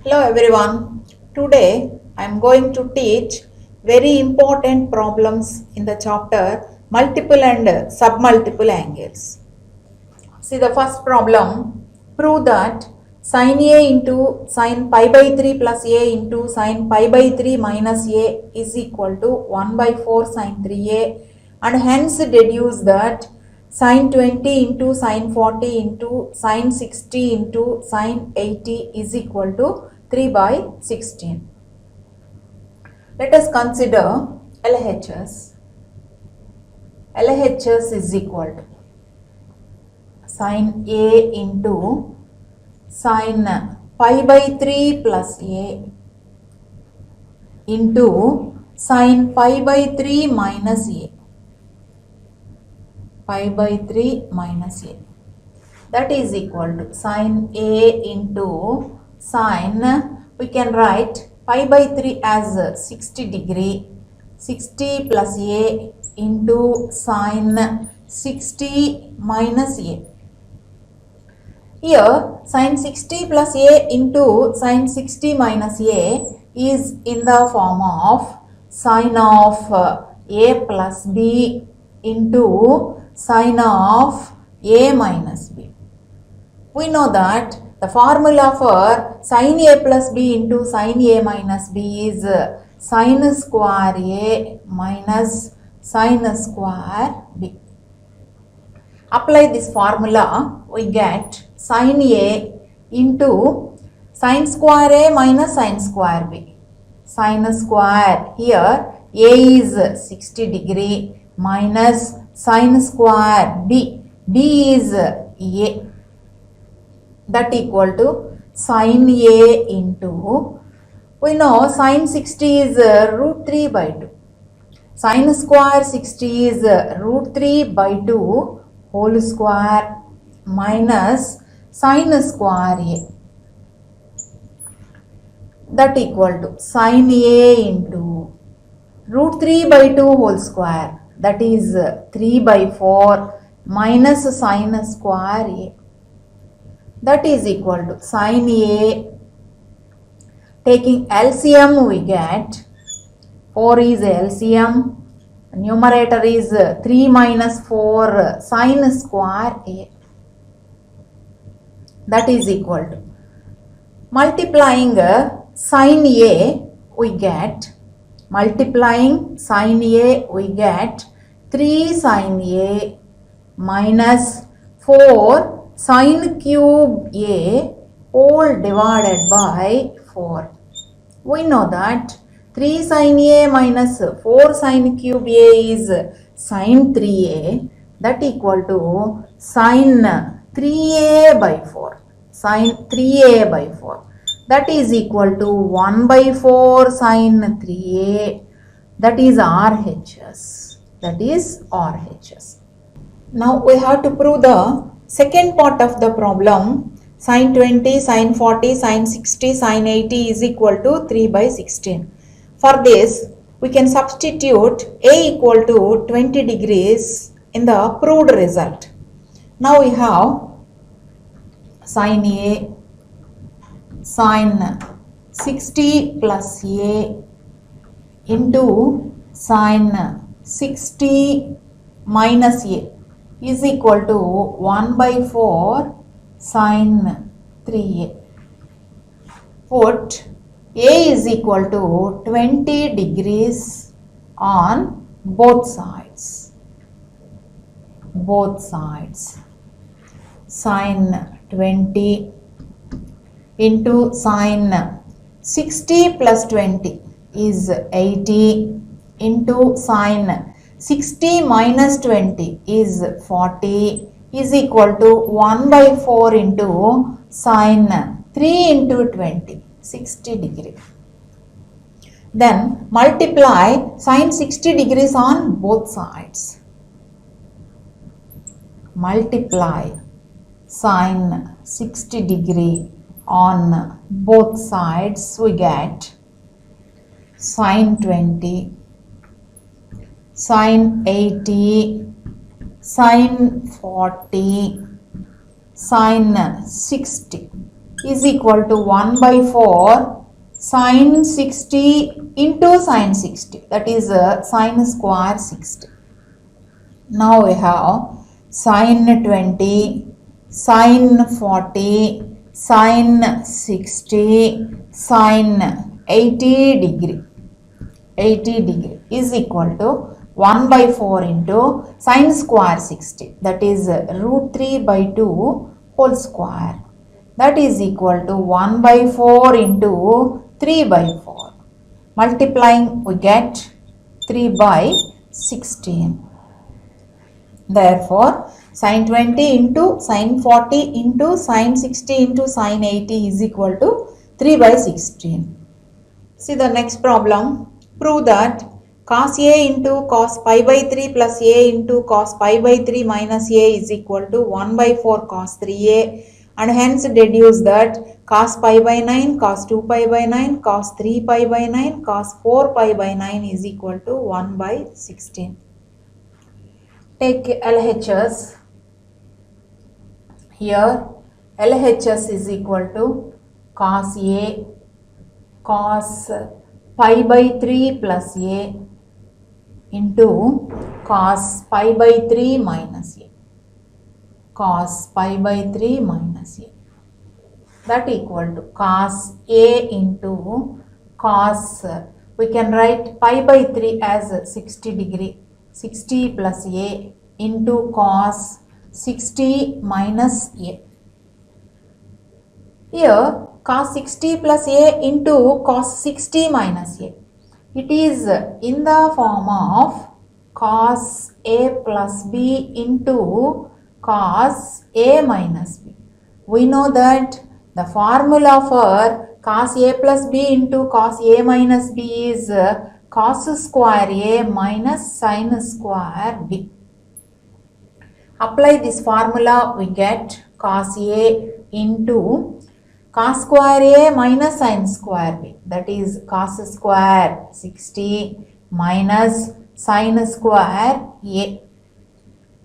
Hello everyone. Today I am going to teach very important problems in the chapter multiple and submultiple angles. See the first problem. Prove that sin A into sin pi by 3 plus A into sin pi by 3 minus A is equal to 1 by 4 sin 3A, and hence deduce that sin 20 into sin 40 into sin 60 into sin 80 is equal to 3 by 16. Let us consider LHS. LHS is equal to sin A into sin pi by 3 plus A into sin pi by 3 minus A. Pi by 3 minus A. That is equal to sin A into sin, we can write pi by 3 as 60 degree, 60 plus A into sin 60 minus A. Here sin 60 plus A into sin 60 minus A is in the form of sin of A plus B into sin of A minus B. We know that the formula for sin A plus B into sin A minus B is sin square A minus sin square B. Apply this formula, we get sin A into sin square A minus sin square B. Sin square, here A is 60 degree minus sin square B. B is A. That equal to sin A into, we know sin 60 is root 3 by 2. Sin square 60 is root 3 by 2 whole square minus sin square A. That equal to sin A into root 3 by 2 whole square, that is 3 by 4 minus sin square A. That is equal to sin A, taking LCM we get 4 is LCM, numerator is 3 minus 4 sin square A. That is equal to, multiplying sin A we get, multiplying sin A we get 3 sin A minus 4 sin cube A whole divided by 4. We know that 3 sin A minus 4 sin cube A is sin 3A, that equal to sin 3A by 4. Sin 3A by 4. That is equal to 1 by 4 sin 3A. That is RHS. That is RHS. Now we have to prove the second part of the problem. Sin 20, sin 40, sin 60, sin 80 is equal to 3 by 16. For this, we can substitute A equal to 20 degrees in the proved result. Now we have sin A, sin 60 plus A into sin 60 minus A is equal to 1 by 4 sin 3A. Put A is equal to 20 degrees on both sides. Both sides. Sin 20 into sin 60 plus 20 is 80 into sin 60 minus 20 is 40 is equal to 1 by 4 into sin 3 into 20, 60 degree. Then multiply sin 60 degrees on both sides. Multiply sin 60 degree on both sides, we get sin 20, sin 80, sin 40, sin 60. is equal to 1 by 4 sine 60 into sine 60, that is sine square 60. Now we have sine 20, sine 40, sine 60, sine 80 degree. 80 degree is equal to 1 by 4 into sine square 60, that is root 3 by 2 whole square, that is equal to 1 by 4 into 3 by 4. Multiplying we get 3 by 16. Therefore, sine 20 into sine 40 into sine 60 into sine 80 is equal to 3 by 16. See the next problem. Prove that cos A into cos pi by 3 plus A into cos pi by 3 minus A is equal to 1 by 4 cos 3A, and hence deduce that cos pi by 9, cos 2 pi by 9, cos 3 pi by 9, cos 4 pi by 9 is equal to 1 by 16. Take LHS. Here LHS is equal to cos A cos pi by 3 plus A into cos pi by 3 minus A, cos pi by 3 minus A, that equal to cos A into cos, we can write pi by 3 as 60 degree, 60 plus A into cos 60 minus A. Here cos 60 plus A into cos 60 minus A. It is in the form of cos A plus B into cos A minus B. We know that the formula for cos A plus B into cos A minus B is cos square A minus sin square B. Apply this formula, we get cos A into cos square A minus sin square B, that is cos square 60 minus sin square A,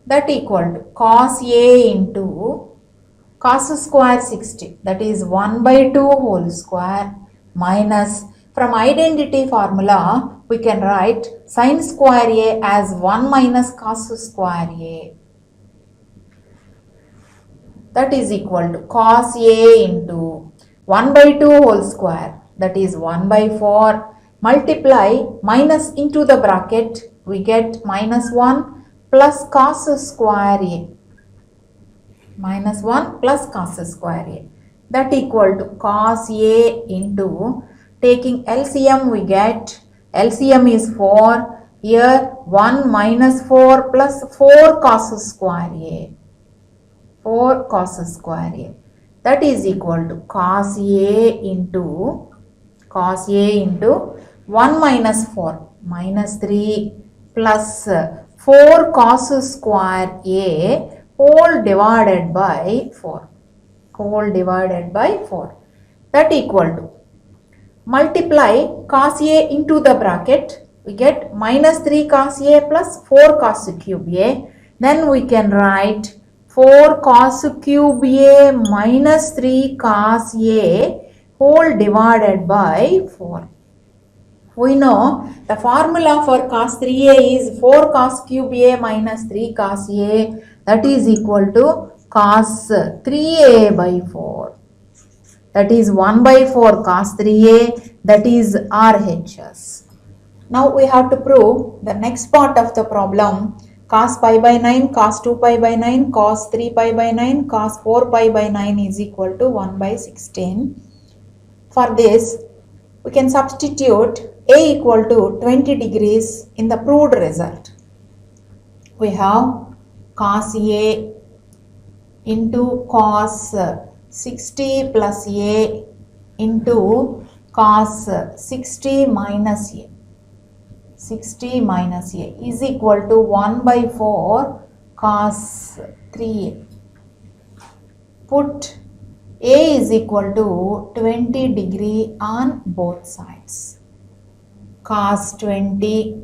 that equal to cos A into cos square 60, that is 1 by 2 whole square, minus, from identity formula we can write sin square A as 1 minus cos square A, that is equal to cos A into 1 by 2 whole square, that is 1 by 4, multiply minus into the bracket, we get minus 1 plus cos square A, minus 1 plus cos square A, that equal to cos A into, taking LCM we get, LCM is 4, here 1 minus 4 plus 4 cos square A, 4 cos square A, that is equal to cos A into 1 minus 4 minus 3 plus 4 cos square A whole divided by 4, whole divided by 4, that equal to, multiply cos A into the bracket, we get minus 3 cos A plus 4 cos cube A, then we can write 4 cos cube A minus 3 cos A whole divided by 4. We know the formula for cos 3A is 4 cos cube A minus 3 cos A, that is equal to cos 3A by 4. That is 1 by 4 cos 3A, that is RHS. Now we have to prove the next part of the problem. Cos pi by 9, cos 2 pi by 9, cos 3 pi by 9, cos 4 pi by 9 is equal to 1 by 16. For this, we can substitute A equal to 20 degrees in the proved result. We have cos A into cos 60 plus A into cos 60 minus A. 60 minus A is equal to 1 by 4 cos 3A. Put A is equal to 20 degree on both sides. Cos 20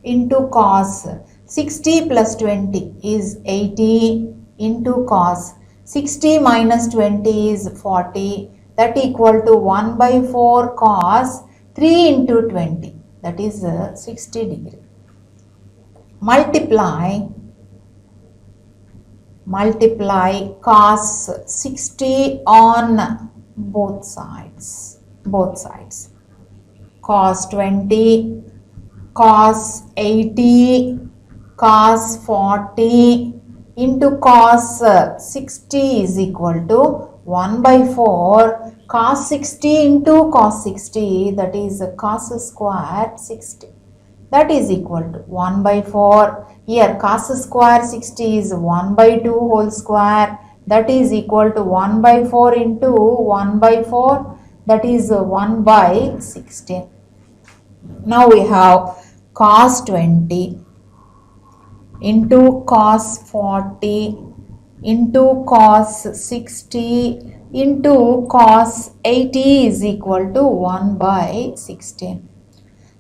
into cos 60 plus 20 is 80 into cos 60 minus 20 is 40. That equal to 1 by 4 cos 3 into 20. That is 60 degree. Multiply cos 60 on both sides. Cos 20, cos 80, cos 40 into cos 60 is equal to 1 by 4 cos 60 into cos 60, that is cos square 60, that is equal to 1 by 4. Here cos square 60 is 1 by 2 whole square, that is equal to 1 by 4 into 1 by 4, that is 1 by 16. Now we have cos 20 into cos 40 into cos 60 into cos 80 is equal to 1 by 16.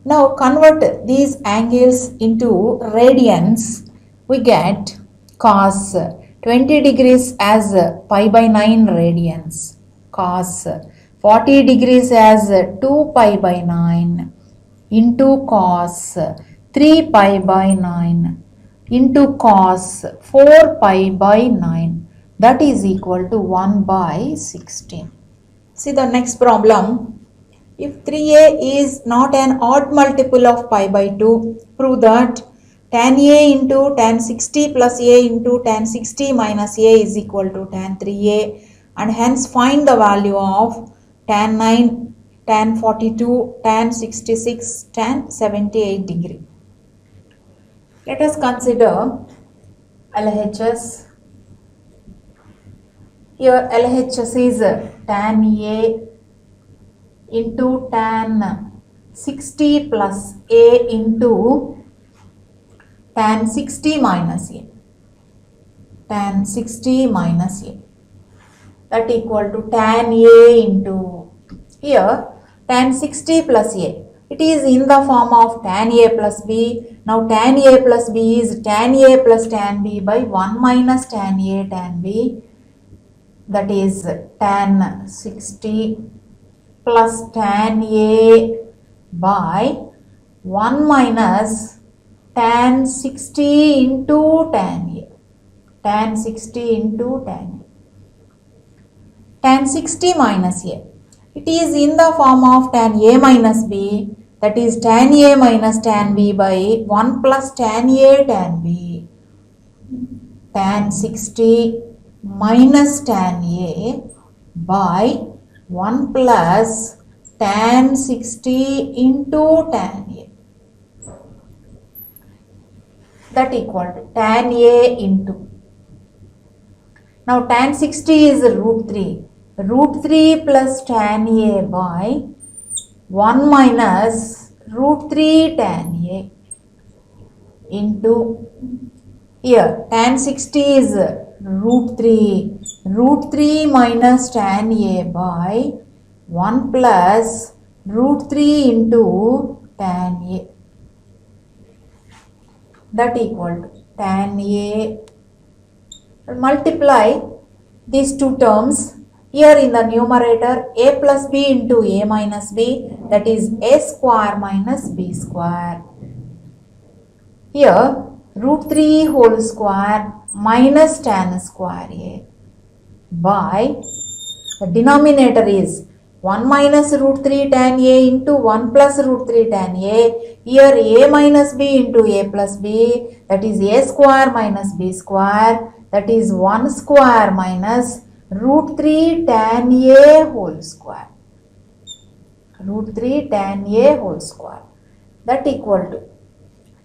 Now convert these angles into radians. We get cos 20 degrees as pi by 9 radians, cos 40 degrees as 2 pi by 9 into cos 3 pi by 9 into cos 4 pi by 9, that is equal to 1 by 16. See the next problem. If 3a is not an odd multiple of pi by 2, prove that tan a into tan 60 plus a into tan 60 minus a is equal to tan 3a, and hence find the value of tan 9, tan 42, tan 66, tan 78 degree. Let us consider LHS. Here LHS is tan a into tan 60 plus a into tan 60 minus a. Tan 60 minus a. That equal to tan a into, here tan 60 plus a. It is in the form of tan a plus b. Now tan a plus b is tan a plus tan b by 1 minus tan a tan b. That is tan 60 plus tan a by 1 minus tan 60 into tan a. Tan 60 into tan a. Tan 60 minus a. It is in the form of tan a minus b. That is tan a minus tan b by 1 plus tan a tan b. Tan 60 minus tan a by 1 plus tan 60 into tan a. That equal to tan a into. Now tan 60 is root 3. Root 3 plus tan a by 1 minus root 3 tan a into, here tan 60 is root 3. Root 3 minus tan a by 1 plus root 3 into tan a. That equal to tan a. Multiply these two terms. Here in the numerator, a plus b into a minus b, that is a square minus b square. Here root 3 whole square minus tan square a by, the denominator is 1 minus root 3 tan a into 1 plus root 3 tan a. Here a minus b into a plus b, that is a square minus b square, that is 1 square minus root 3 tan a whole square. Root 3 tan a whole square. That equal to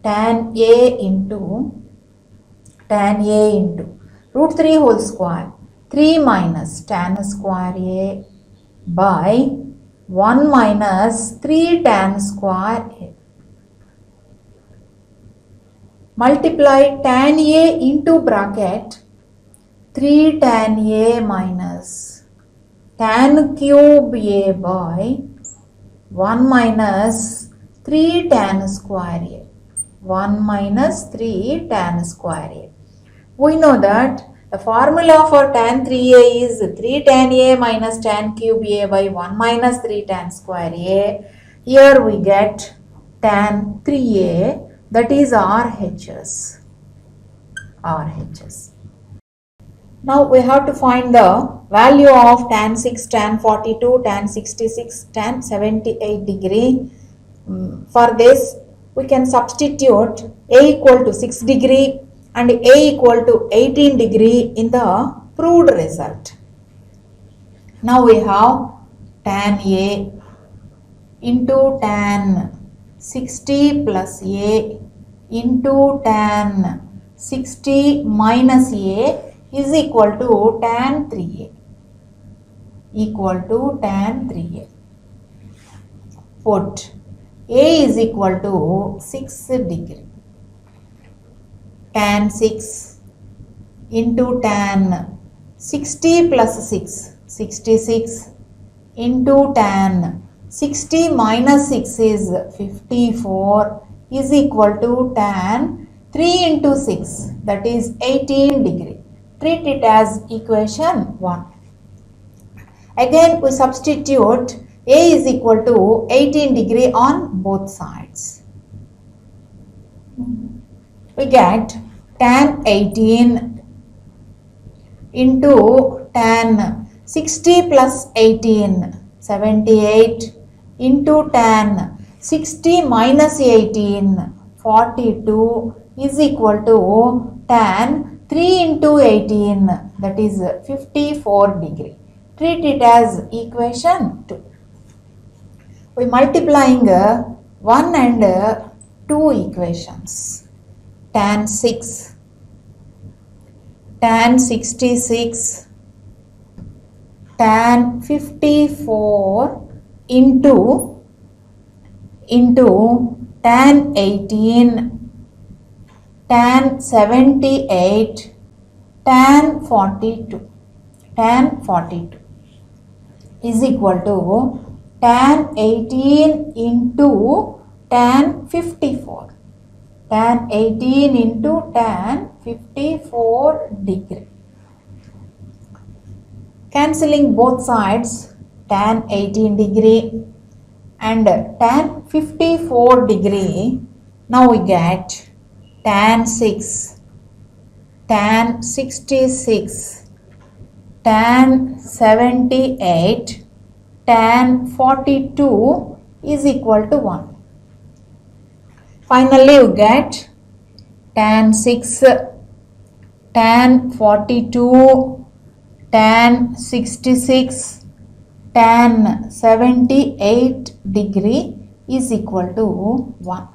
tan a into root 3 whole square 3 minus tan square a by 1 minus 3 tan square a. Multiply tan a into bracket 3 tan a minus tan cube a by 1 minus 3 tan square a. 1 minus 3 tan square a. We know that The formula for tan 3a is 3 tan a minus tan cube a by 1 minus 3 tan square a. Here we get tan 3a, that is RHS. RHS. Now we have to find the value of tan 6, tan 42, tan 66, tan 78 degree. For this, we can substitute a equal to 6 degree and a equal to 18 degree in the proved result. Now we have tan a into tan 60 plus a into tan 60 minus a is equal to tan 3a. Equal to tan 3a. Put a is equal to 6 degree. Tan 6 into tan 60 plus 6, 66 into tan 60 minus 6 is 54 is equal to tan 3 into 6, that is 18 degree. Treat it as equation 1. Again we substitute a is equal to 18 degree on both sides. We get tan 18 into tan 60 plus 18, 78 into tan 60 minus 18, 42 is equal to tan 3 into 18, that is 54 degree. Treat it as equation 2. We multiplying 1 and 2 equations. Tan 6, tan 66, tan 54 into tan 18, tan 78, tan 42. Tan 42 is equal to tan 18 into tan 54. Tan 18 into tan 54 degree. Cancelling both sides, tan 18 degree and tan 54 degree. Now we get tan 6, tan 66, tan 78, tan 42 is equal to 1. Finally, you get tan 6, tan 42, tan 66, tan 78 degree is equal to 1.